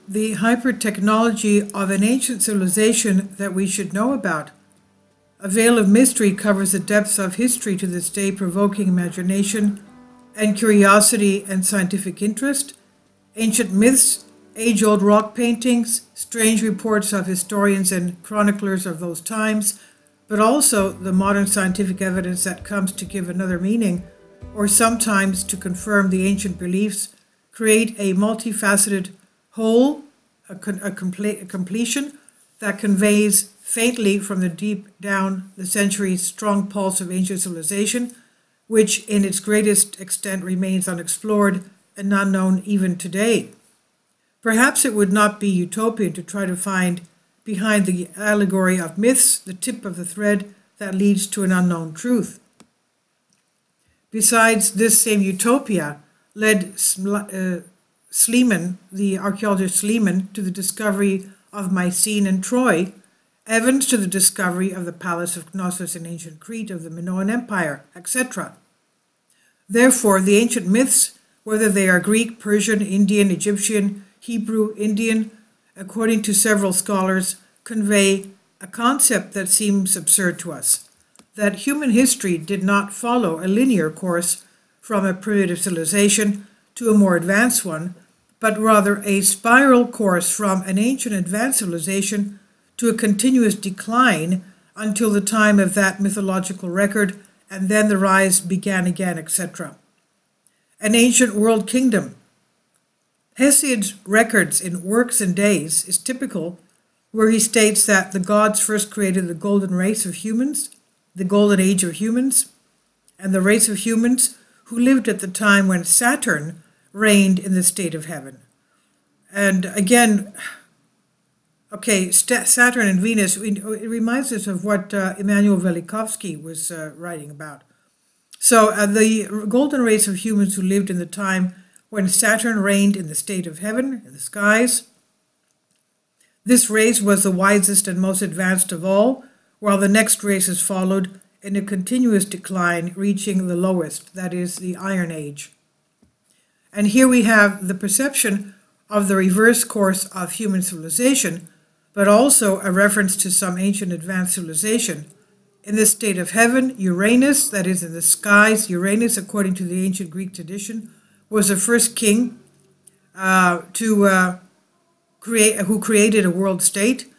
the hypertechnology of an ancient civilization that we should know about. A veil of mystery covers the depths of history to this day, provoking imagination and curiosity and scientific interest. Ancient myths, age-old rock paintings, strange reports of historians and chroniclers of those times, but also the modern scientific evidence that comes to give another meaning, or sometimes to confirm the ancient beliefs, create a multifaceted whole, a completion that conveys faintly from the deep down the centuries' strong pulse of ancient civilization, which in its greatest extent remains unexplored and unknown even today. Perhaps it would not be utopian to try to find behind the allegory of myths the tip of the thread that leads to an unknown truth. Besides, this same utopia led Schliemann, the archaeologist Schliemann, to the discovery of Mycene and Troy, Evans to the discovery of the Palace of Knossos in ancient Crete, of the Minoan Empire, etc. Therefore, the ancient myths, whether they are Greek, Persian, Indian, Egyptian, Hebrew, Indian, according to several scholars, convey a concept that seems absurd to us, that human history did not follow a linear course from a primitive civilization to a more advanced one, but rather a spiral course from an ancient advanced civilization to a continuous decline until the time of that mythological record, and then the rise began again, etc. An ancient world kingdom. Hesiod's records in Works and Days is typical, where he states that the gods first created the golden race of humans, the golden age of humans, and the race of humans who lived at the time when Saturn reigned in the state of heaven. And again, okay, Saturn and Venus, it reminds us of what Immanuel Velikovsky was writing about. So the golden race of humans who lived in the time when Saturn reigned in the state of heaven, in the skies. This race was the wisest and most advanced of all, while the next races followed in a continuous decline, reaching the lowest, that is, the Iron Age. And here we have the perception of the reverse course of human civilization, but also a reference to some ancient advanced civilization. In the state of heaven, Uranus, that is in the skies, Uranus, according to the ancient Greek tradition, was the first king who created a world state.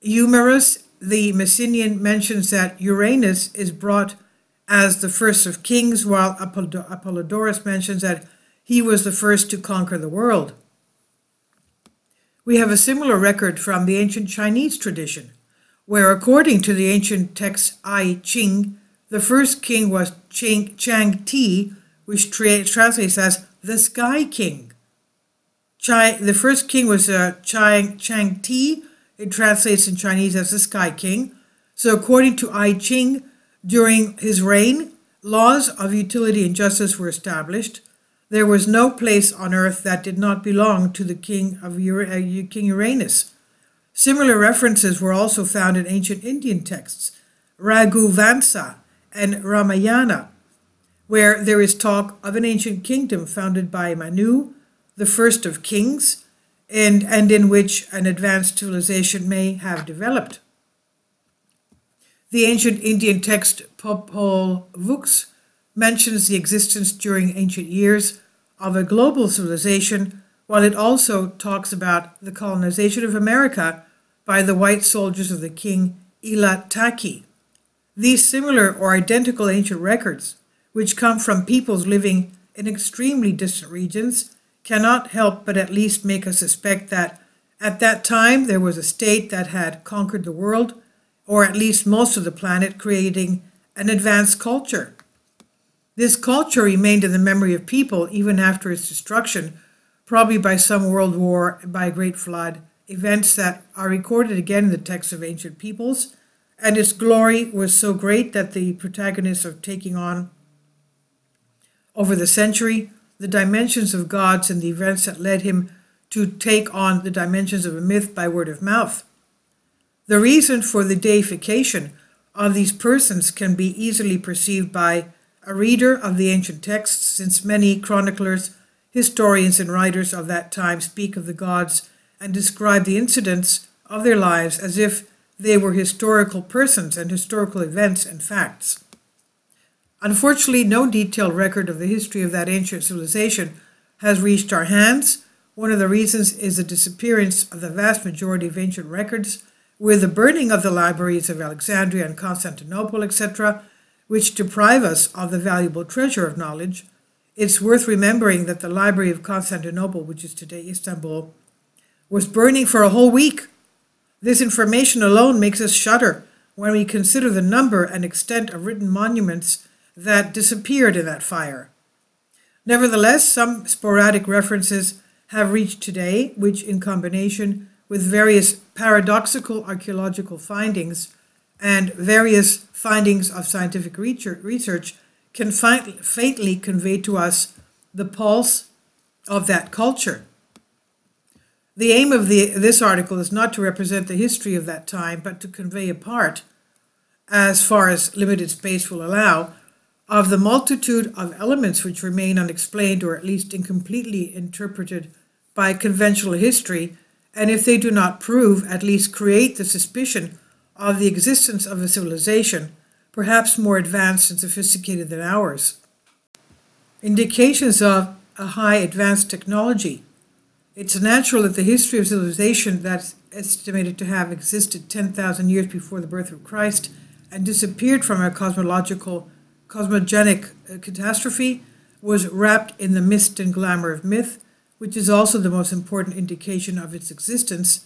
Eumerus, the Messenian, mentions that Uranus is brought as the first of kings, while Apollodorus mentions that he was the first to conquer the world. We have a similar record from the ancient Chinese tradition, where according to the ancient text I Ching, the first king was Chang Ti, which translates as the Sky King. The first king was Chang Ti. It translates in Chinese as the Sky King. So according to I Ching, during his reign, laws of utility and justice were established. There was no place on earth that did not belong to the king King Uranus. Similar references were also found in ancient Indian texts, Raghuvansa and Ramayana, where there is talk of an ancient kingdom founded by Manu, the first of kings, and in which an advanced civilization may have developed. The ancient Indian text Popol Vuh mentions the existence during ancient years of a global civilization, while it also talks about the colonization of America by the white soldiers of the king Ilataki. These similar or identical ancient records, which come from peoples living in extremely distant regions, cannot help but at least make us suspect that at that time there was a state that had conquered the world, or at least most of the planet, creating an advanced culture. This culture remained in the memory of people even after its destruction, probably by some world war and by a great flood, events that are recorded again in the texts of ancient peoples, and its glory was so great that the protagonists are taking on, over the century, the dimensions of gods and the events that led him to take on the dimensions of a myth by word of mouth. The reason for the deification of these persons can be easily perceived by a reader of the ancient texts, since many chroniclers Historians and writers of that time speak of the gods and describe the incidents of their lives as if they were historical persons and historical events and facts. Unfortunately, no detailed record of the history of that ancient civilization has reached our hands. One of the reasons is the disappearance of the vast majority of ancient records, with the burning of the libraries of Alexandria and Constantinople, etc., which deprive us of the valuable treasure of knowledge. It's worth remembering that the Library of Constantinople, which is today Istanbul, was burning for a whole week. This information alone makes us shudder when we consider the number and extent of written monuments that disappeared in that fire. Nevertheless, some sporadic references have reached today, which in combination with various paradoxical archaeological findings and various findings of scientific research can faintly convey to us the pulse of that culture. The aim of this article is not to represent the history of that time, but to convey a part, as far as limited space will allow, of the multitude of elements which remain unexplained or at least incompletely interpreted by conventional history, and if they do not prove, at least create the suspicion of the existence of a civilization, perhaps more advanced and sophisticated than ours. Indications of a high advanced technology. It's natural that the history of civilization that's estimated to have existed 10,000 years before the birth of Christ and disappeared from a cosmogenic catastrophe was wrapped in the mist and glamour of myth, which is also the most important indication of its existence.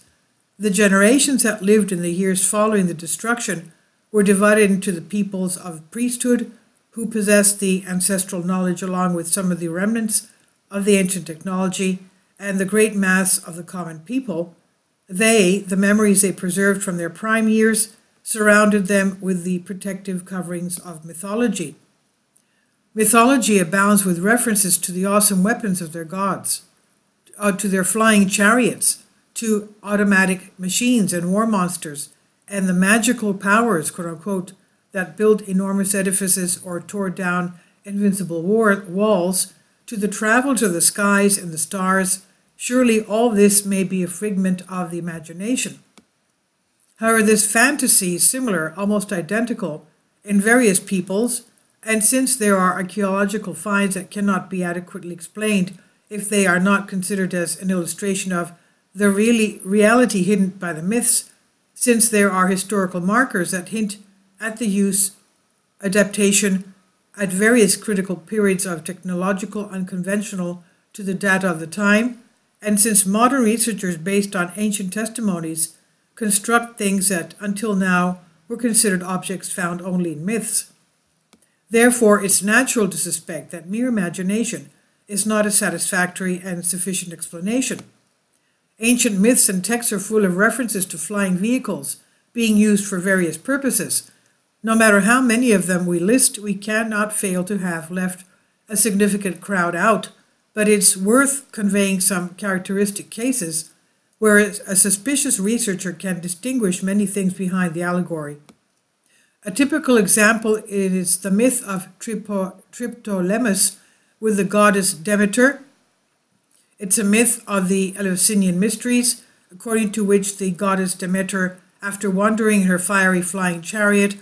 The generations that lived in the years following the destruction were divided into the peoples of priesthood, who possessed the ancestral knowledge along with some of the remnants of the ancient technology, and the great mass of the common people. The memories they preserved from their prime years, surrounded them with the protective coverings of mythology. Mythology abounds with references to the awesome weapons of their gods, to their flying chariots, to automatic machines and war monsters, and the magical powers, quote-unquote, that built enormous edifices or tore down invincible walls, to the travel to the skies and the stars. Surely all this may be a figment of the imagination. However, this fantasy is similar, almost identical, in various peoples, and since there are archaeological finds that cannot be adequately explained if they are not considered as an illustration of the reality hidden by the myths, since there are historical markers that hint at the use, adaptation, at various critical periods of technological unconventional to the data of the time, and since modern researchers based on ancient testimonies construct things that until now were considered objects found only in myths. Therefore, it's natural to suspect that mere imagination is not a satisfactory and sufficient explanation. Ancient myths and texts are full of references to flying vehicles being used for various purposes. No matter how many of them we list, we cannot fail to have left a significant crowd out, but it's worth conveying some characteristic cases where a suspicious researcher can distinguish many things behind the allegory. A typical example is the myth of Triptolemus with the goddess Demeter. It's a myth of the Eleusinian mysteries, according to which the goddess Demeter, after wandering in her fiery flying chariot,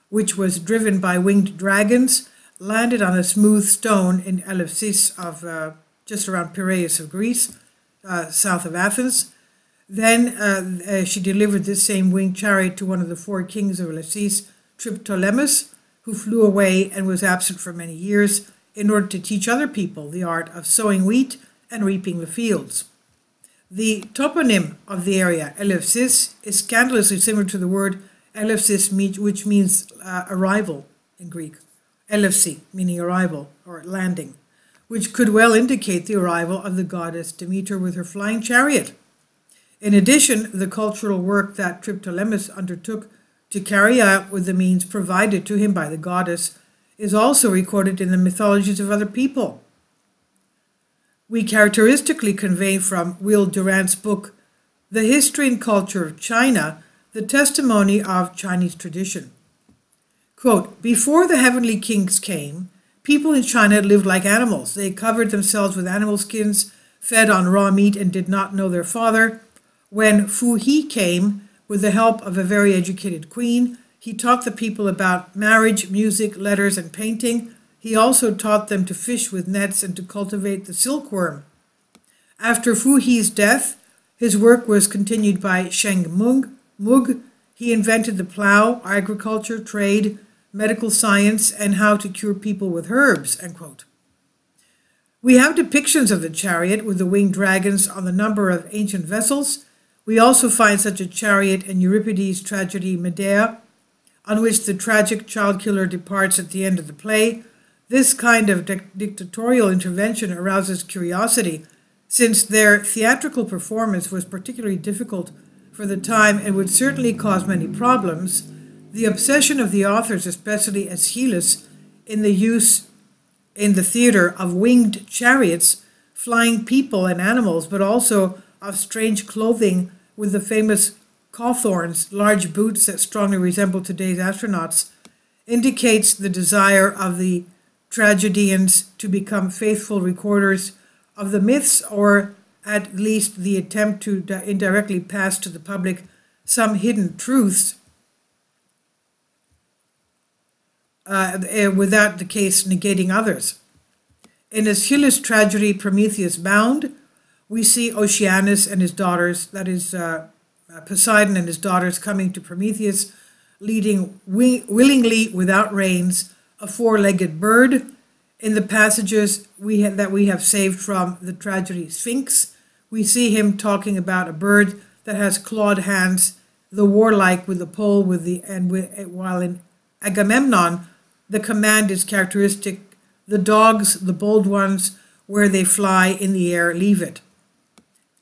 which was driven by winged dragons, landed on a smooth stone in Eleusis of just around Piraeus of Greece, south of Athens. Then she delivered this same winged chariot to one of the four kings of Eleusis, Triptolemus, who flew away and was absent for many years in order to teach other people the art of sowing wheat and reaping the fields. The toponym of the area, Eleusis, is scandalously similar to the word Eleusis, which means arrival in Greek. Eleusi, meaning arrival or landing, which could well indicate the arrival of the goddess Demeter with her flying chariot. In addition, the cultural work that Triptolemus undertook to carry out with the means provided to him by the goddess is also recorded in the mythologies of other people. We characteristically convey from Will Durant's book, The History and Culture of China, the testimony of Chinese tradition. Quote, before the heavenly kings came, People in China lived like animals. They covered themselves with animal skins, fed on raw meat, and did not know their father. When Fu He came, with the help of a very educated queen, he taught the people about marriage, music, letters, and painting. He also taught them to fish with nets and to cultivate the silkworm. After Fu He's death, his work was continued by Sheng Mug. He invented the plow, agriculture, trade, medical science, and how to cure people with herbs, end quote. We have depictions of the chariot with the winged dragons on a number of ancient vessels. We also find such a chariot in Euripides' tragedy Medea, on which the tragic child killer departs at the end of the play. This kind of dictatorial intervention arouses curiosity, since their theatrical performance was particularly difficult for the time and would certainly cause many problems. The obsession of the authors, especially Aeschylus, in the use in the theater of winged chariots, flying people and animals, but also of strange clothing with the famous cawthorns, large boots that strongly resemble today's astronauts, indicates the desire of the tragedians to become faithful recorders of the myths, or at least the attempt to indirectly pass to the public some hidden truths, without the case negating others. In Aeschylus' tragedy Prometheus Bound, we see Oceanus and his daughters, that is Poseidon and his daughters, coming to Prometheus, leading willingly without reins a four-legged bird. In the passages that we have saved from the tragedy Sphinx, we see him talking about a bird that has clawed hands, the warlike with the pole, while in Agamemnon, the command is characteristic. The dogs, the bold ones, where they fly in the air, leave it.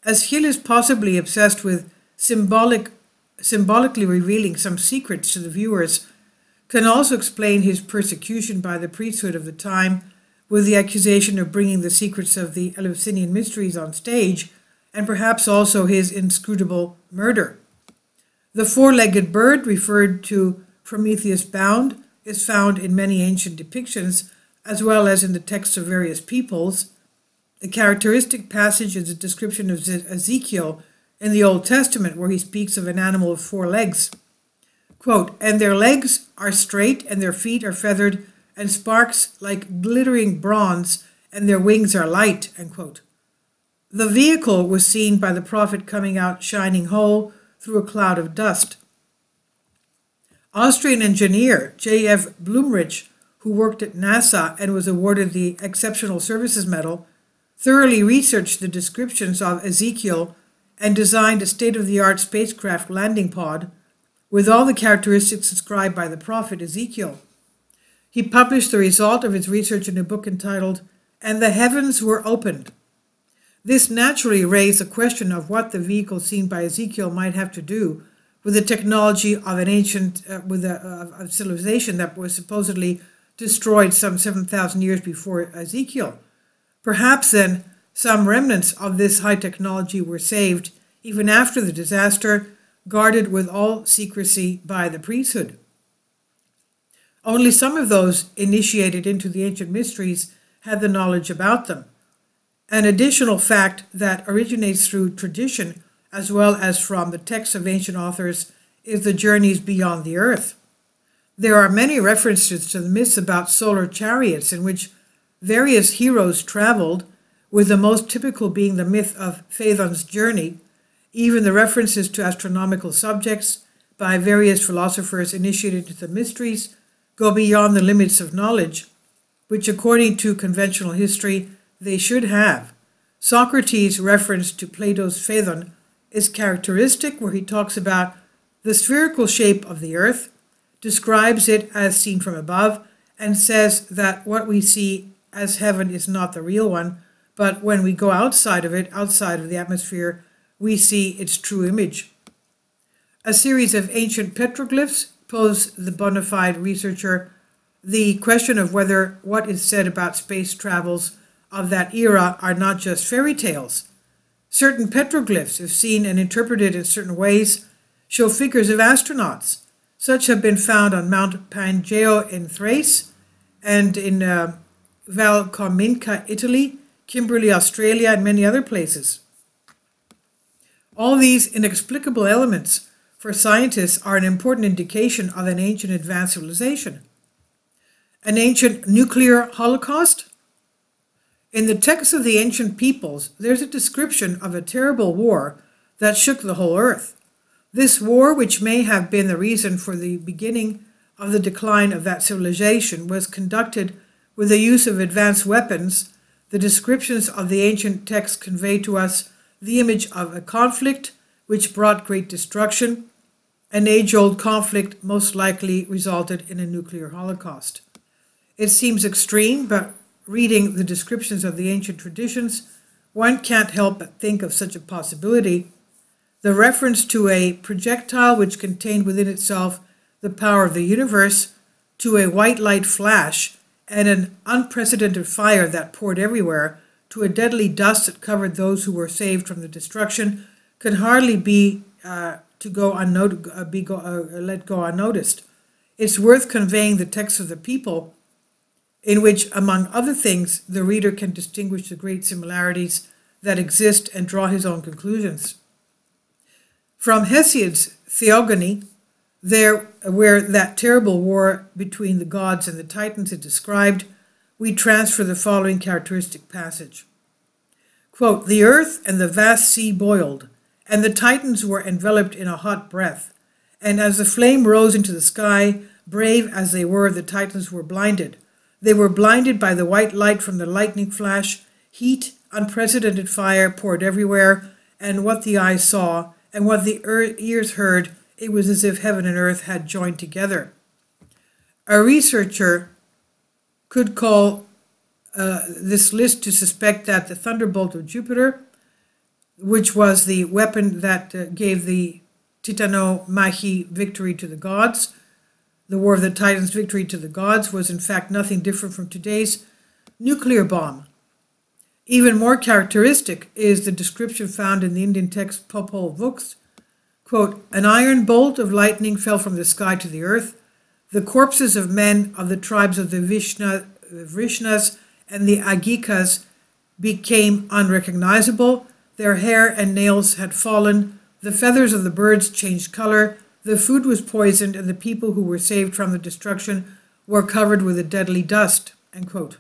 Aeschylus, possibly obsessed with symbolically revealing some secrets to the viewers, can also explain his persecution by the priesthood of the time with the accusation of bringing the secrets of the Eleusinian mysteries on stage, and perhaps also his inscrutable murder. The four-legged bird, referred to Prometheus Bound, is found in many ancient depictions, as well as in the texts of various peoples. The characteristic passage is a description of Ezekiel in the Old Testament, where he speaks of an animal with 4 legs. Quote, "And their legs are straight, and their feet are feathered, and sparks like glittering bronze, and their wings are light," end quote. The vehicle was seen by the prophet coming out shining whole through a cloud of dust. Austrian engineer J.F. Blumrich, who worked at NASA and was awarded the Exceptional Services Medal, thoroughly researched the descriptions of Ezekiel and designed a state-of-the-art spacecraft landing pod with all the characteristics described by the prophet Ezekiel. He published the result of his research in a book entitled, "And the Heavens Were Opened." This naturally raised the question of what the vehicle seen by Ezekiel might have to do with the technology of an ancient civilization that was supposedly destroyed some 7,000 years before Ezekiel. Perhaps then some remnants of this high technology were saved even after the disaster, guarded with all secrecy by the priesthood. Only some of those initiated into the ancient mysteries had the knowledge about them. An additional fact that originates through tradition as well as from the texts of ancient authors is the journeys beyond the earth. There are many references to the myths about solar chariots in which various heroes traveled, with the most typical being the myth of Phaethon's journey. Even the references to astronomical subjects by various philosophers initiated into the mysteries go beyond the limits of knowledge, which according to conventional history they should have. Socrates' reference to Plato's Phaethon is characteristic, where he talks about the spherical shape of the earth, describes it as seen from above, and says that what we see as heaven is not the real one, but when we go outside of it, outside of the atmosphere, we see its true image. A series of ancient petroglyphs pose the bona fide researcher the question of whether what is said about space travels of that era are not just fairy tales. Certain petroglyphs, if seen and interpreted in certain ways, show figures of astronauts. Such have been found on Mount Pangeo in Thrace and in Valcaminca, Italy, Kimberley, Australia, and many other places. All these inexplicable elements for scientists are an important indication of an ancient advanced civilization. An ancient nuclear holocaust? In the texts of the ancient peoples, there's a description of a terrible war that shook the whole earth. This war, which may have been the reason for the beginning of the decline of that civilization, was conducted with the use of advanced weapons. The descriptions of the ancient texts convey to us the image of a conflict which brought great destruction. An age-old conflict most likely resulted in a nuclear holocaust. It seems extreme, but reading the descriptions of the ancient traditions, one can't help but think of such a possibility. The reference to a projectile which contained within itself the power of the universe, to a white light flash, and an unprecedented fire that poured everywhere, to a deadly dust that covered those who were saved from the destruction, can hardly be let go unnoticed. It's worth conveying the text of the people, in which, among other things, the reader can distinguish the great similarities that exist and draw his own conclusions. From Hesiod's Theogony, where that terrible war between the gods and the Titans is described, we transfer the following characteristic passage. Quote, "The earth and the vast sea boiled, and the Titans were enveloped in a hot breath. And as the flame rose into the sky, brave as they were, the Titans were blinded. They were blinded by the white light from the lightning flash. Heat, unprecedented fire poured everywhere, and what the eyes saw, and what the ears heard, it was as if heaven and earth had joined together." A researcher could call this list to suspect that the thunderbolt of Jupiter, which was the weapon that gave the Titano-Machi victory to the gods, the War of the Titans victory to the gods, was in fact nothing different from today's nuclear bomb. Even more characteristic is the description found in the Indian text Popol Vuh. Quote, "An iron bolt of lightning fell from the sky to the earth. The corpses of men of the tribes of the Vrishnas and the Agikas became unrecognizable. Their hair and nails had fallen. The feathers of the birds changed color. The food was poisoned, and the people who were saved from the destruction were covered with a deadly dust." End quote.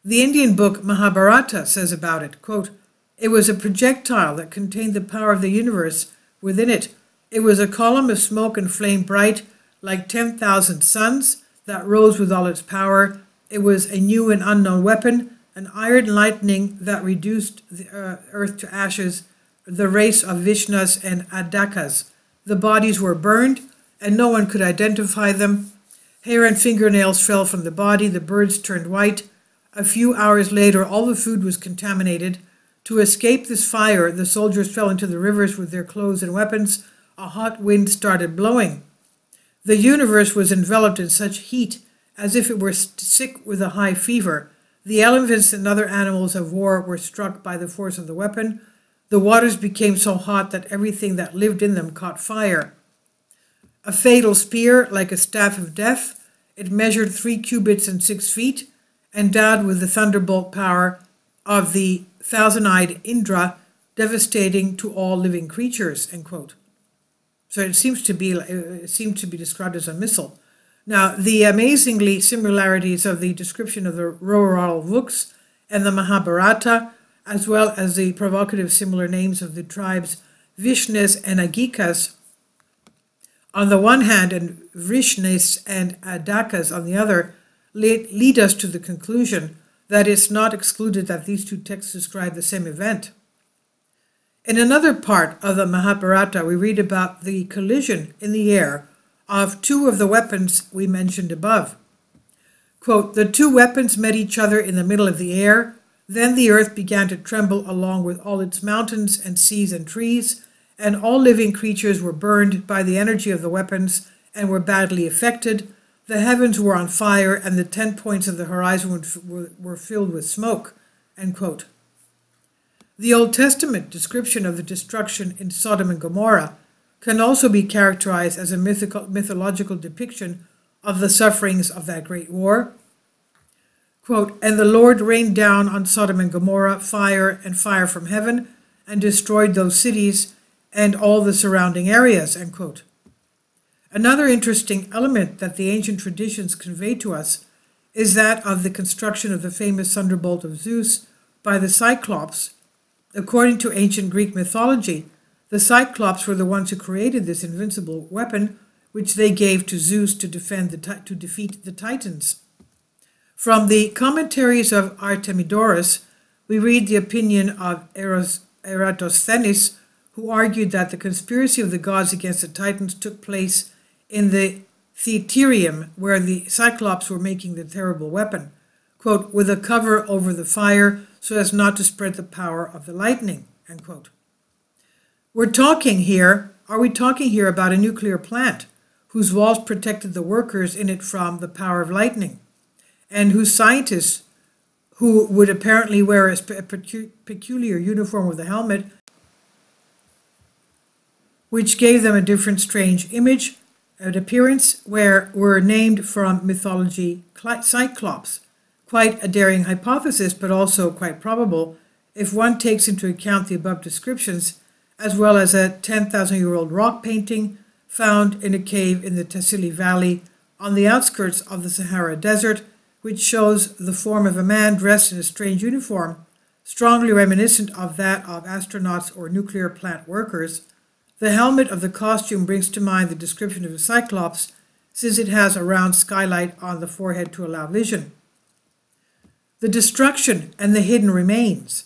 The Indian book Mahabharata says about it, quote, "It was a projectile that contained the power of the universe within it. It was a column of smoke and flame bright like 10,000 suns that rose with all its power. It was a new and unknown weapon, an iron lightning that reduced the earth to ashes, the race of Vishnas and Adakas. The bodies were burned, and no one could identify them. Hair and fingernails fell from the body, the birds turned white. A few hours later, all the food was contaminated. To escape this fire, the soldiers fell into the rivers with their clothes and weapons. A hot wind started blowing. The universe was enveloped in such heat as if it were sick with a high fever. The elephants and other animals of war were struck by the force of the weapon. The waters became so hot that everything that lived in them caught fire. A fatal spear, like a staff of death, it measured 3 cubits and 6 feet, endowed with the thunderbolt power of the thousand-eyed Indra, devastating to all living creatures." End quote. So it seemed to be described as a missile. Now, the amazingly similarities of the description of the Popol Vuh and the Mahabharata, as well as the provocative similar names of the tribes Vishnas and Agikas on the one hand and Vrishnas and Adakas on the other, lead us to the conclusion that it's not excluded that these two texts describe the same event. In another part of the Mahabharata, we read about the collision in the air of 2 of the weapons we mentioned above. Quote, "The 2 weapons met each other in the middle of the air. Then the earth began to tremble along with all its mountains and seas and trees, and all living creatures were burned by the energy of the weapons and were badly affected. The heavens were on fire, and the 10 points of the horizon were filled with smoke." End quote. The Old Testament description of the destruction in Sodom and Gomorrah can also be characterized as a mythological depiction of the sufferings of that great war. Quote, "And the Lord rained down on Sodom and Gomorrah fire and fire from heaven and destroyed those cities and all the surrounding areas," end quote. Another interesting element that the ancient traditions convey to us is that of the construction of the famous thunderbolt of Zeus by the Cyclops. According to ancient Greek mythology, the Cyclops were the ones who created this invincible weapon, which they gave to Zeus to defeat the Titans. From the commentaries of Artemidorus, we read the opinion of Eratosthenes, who argued that the conspiracy of the gods against the Titans took place in the Theaterium, where the Cyclops were making the terrible weapon, quote, "with a cover over the fire so as not to spread the power of the lightning," end quote. Are we talking here about a nuclear plant whose walls protected the workers in it from the power of lightning, and whose scientists, who would apparently wear a peculiar uniform with a helmet, which gave them a different strange image and appearance, were named from mythology Cyclops. Quite a daring hypothesis, but also quite probable if one takes into account the above descriptions, as well as a 10,000-year-old rock painting found in a cave in the Tassili Valley on the outskirts of the Sahara Desert, which shows the form of a man dressed in a strange uniform, strongly reminiscent of that of astronauts or nuclear plant workers. The helmet of the costume brings to mind the description of a cyclops, since it has a round skylight on the forehead to allow vision. The destruction and the hidden remains.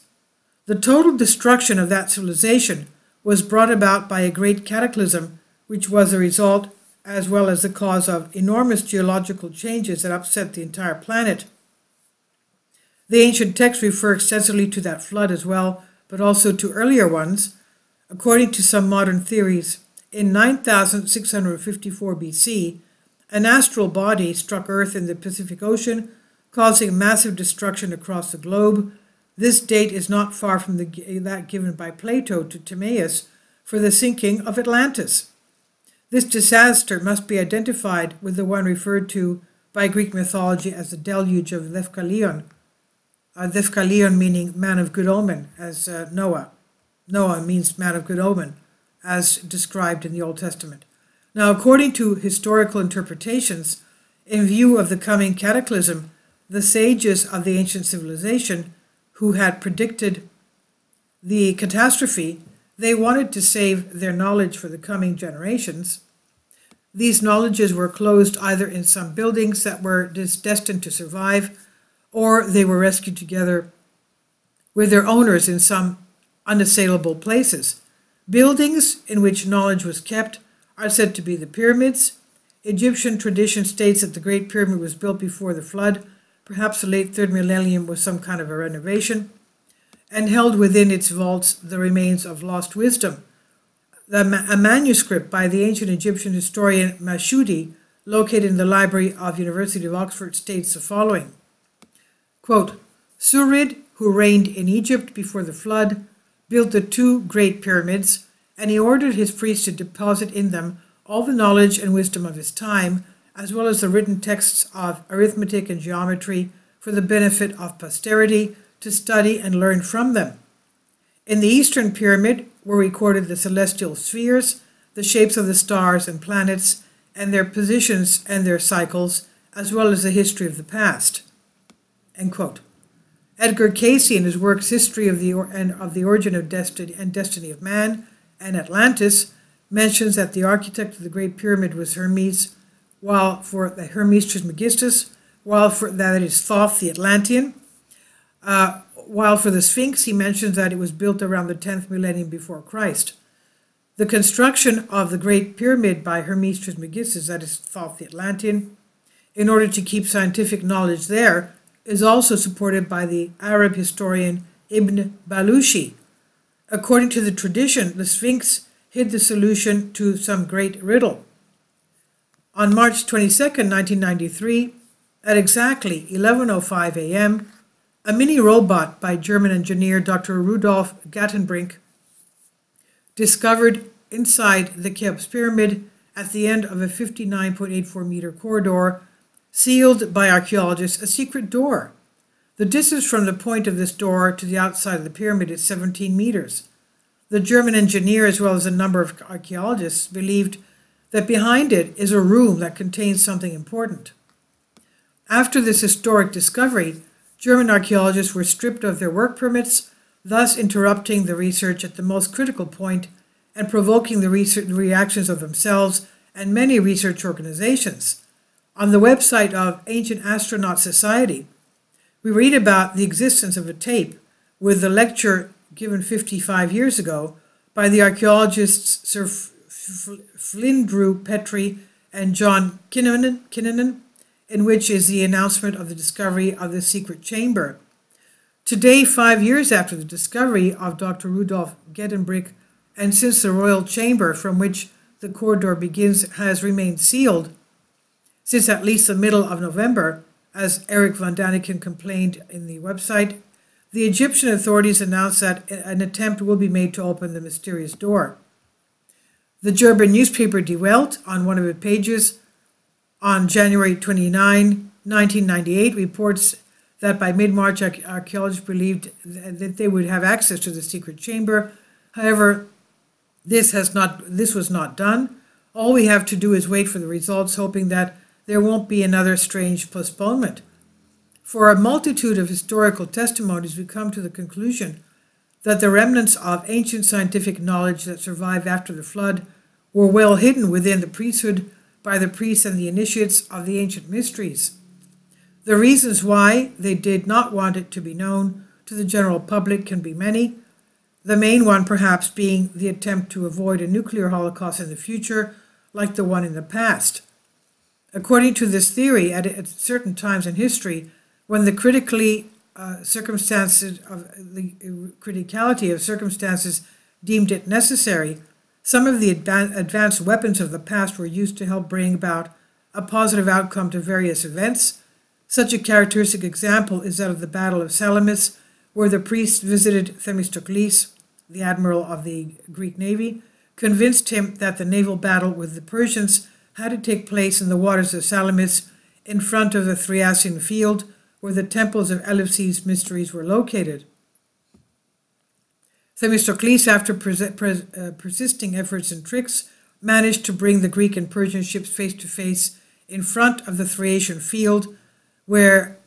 The total destruction of that civilization was brought about by a great cataclysm, which was the result as well as the cause of enormous geological changes that upset the entire planet. The ancient texts refer extensively to that flood as well, but also to earlier ones. According to some modern theories, in 9654 BC, an astral body struck Earth in the Pacific Ocean, causing massive destruction across the globe. This date is not far from that given by Plato to Timaeus for the sinking of Atlantis. This disaster must be identified with the one referred to by Greek mythology as the deluge of Deucalion. Deucalion meaning man of good omen, as Noah. Noah means man of good omen, as described in the Old Testament. Now, according to historical interpretations, in view of the coming cataclysm, the sages of the ancient civilization who had predicted the catastrophe, they wanted to save their knowledge for the coming generations. These knowledges were closed either in some buildings that were destined to survive, or they were rescued together with their owners in some unassailable places. Buildings in which knowledge was kept are said to be the pyramids. Egyptian tradition states that the Great Pyramid was built before the flood, perhaps the late 3rd millennium with some kind of a renovation, and held within its vaults the remains of lost wisdom. A manuscript by the ancient Egyptian historian Mashudi, located in the library of University of Oxford, states the following, quote, "Surid, who reigned in Egypt before the flood, built the 2 great pyramids, and he ordered his priests to deposit in them all the knowledge and wisdom of his time, as well as the written texts of arithmetic and geometry for the benefit of posterity to study and learn from them. In the Eastern Pyramid were recorded the celestial spheres, the shapes of the stars and planets, and their positions and their cycles, as well as the history of the past." End quote. Edgar Cayce, in his works History of the Origin of Destiny and Destiny of Man and Atlantis, mentions that the architect of the Great Pyramid was Hermes, Hermes Trismegistus, that is Thoth the Atlantean. While for the Sphinx, he mentions that it was built around the 10th millennium before Christ. The construction of the Great Pyramid by Hermes Trismegistus, that is Thoth the Atlantean, in order to keep scientific knowledge there, is also supported by the Arab historian Ibn Balushi. According to the tradition, the Sphinx hid the solution to some great riddle. On March 22, 1993, at exactly 11:05 a.m., a mini-robot by German engineer Dr. Rudolf Gattenbrink discovered inside the Cheops Pyramid at the end of a 59.84-meter corridor, sealed by archaeologists, a secret door. The distance from the point of this door to the outside of the pyramid is 17 meters. The German engineer, as well as a number of archaeologists, believed that behind it is a room that contains something important. After this historic discovery, German archaeologists were stripped of their work permits, thus interrupting the research at the most critical point and provoking the reactions of themselves and many research organizations. On the website of Ancient Astronaut Society, we read about the existence of a tape with the lecture given 55 years ago by the archaeologists Sir Flindrew Petrie and John Kinnanen, in which is the announcement of the discovery of the secret chamber. Today, 5 years after the discovery of Dr. Rudolf Gedenbrink, and since the royal chamber from which the corridor begins has remained sealed since at least the middle of November, as Eric van Daniken complained in the website, the Egyptian authorities announced that an attempt will be made to open the mysterious door. The German newspaper Die Welt, on one of its pages, on January 29, 1998, reports that by mid-March, archaeologists believed that they would have access to the secret chamber. However, this was not done. All we have to do is wait for the results, hoping that there won't be another strange postponement. For a multitude of historical testimonies, we come to the conclusion that the remnants of ancient scientific knowledge that survived after the flood were well hidden within the priesthood by the priests and the initiates of the ancient mysteries. The reasons why they did not want it to be known to the general public can be many, the main one perhaps being the attempt to avoid a nuclear holocaust in the future like the one in the past. According to this theory, at certain times in history, when the criticality of circumstances deemed it necessary, some of the advanced weapons of the past were used to help bring about a positive outcome to various events. Such a characteristic example is that of the Battle of Salamis, where the priests visited Themistocles, the admiral of the Greek navy, convinced him that the naval battle with the Persians had to take place in the waters of Salamis in front of the Thriasian field, where the temples of Eleusis mysteries were located. Themistocles, after persisting efforts and tricks, managed to bring the Greek and Persian ships face to face in front of the Thriasian field, where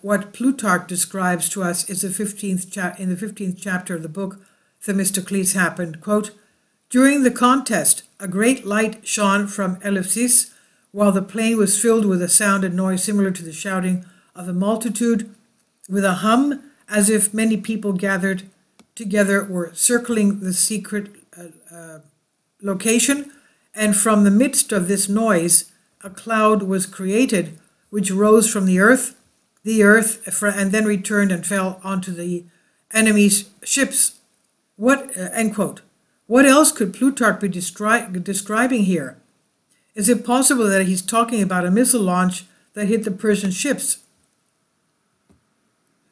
what Plutarch describes to us is in the 15th chapter of the book Themistocles happened, quote, "During the contest, a great light shone from Eleusis, while the plain was filled with a sound and noise similar to the shouting of a multitude, with a hum as if many people gathered together were circling the secret location, and from the midst of this noise a cloud was created, which rose from the earth, and then returned and fell onto the enemy's ships." End quote. What else could Plutarch be describing here? Is it possible that he's talking about a missile launch that hit the Persian ships?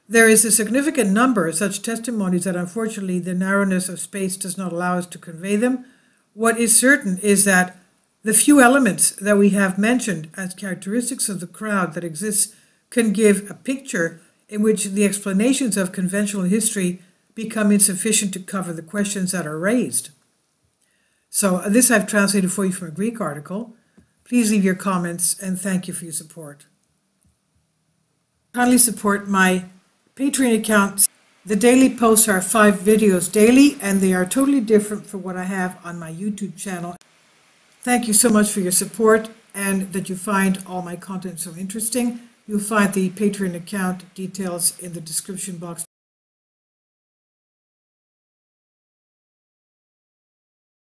There is a significant number of such testimonies that unfortunately the narrowness of space does not allow us to convey them. What is certain is that the few elements that we have mentioned as characteristics of the crowd that exists can give a picture in which the explanations of conventional history become insufficient to cover the questions that are raised. So this I've translated for you from a Greek article. Please leave your comments and thank you for your support. Kindly support my Patreon account. The daily posts are 5 videos daily, and they are totally different from what I have on my YouTube channel. Thank you so much for your support and that you find all my content so interesting. You'll find the Patreon account details in the description box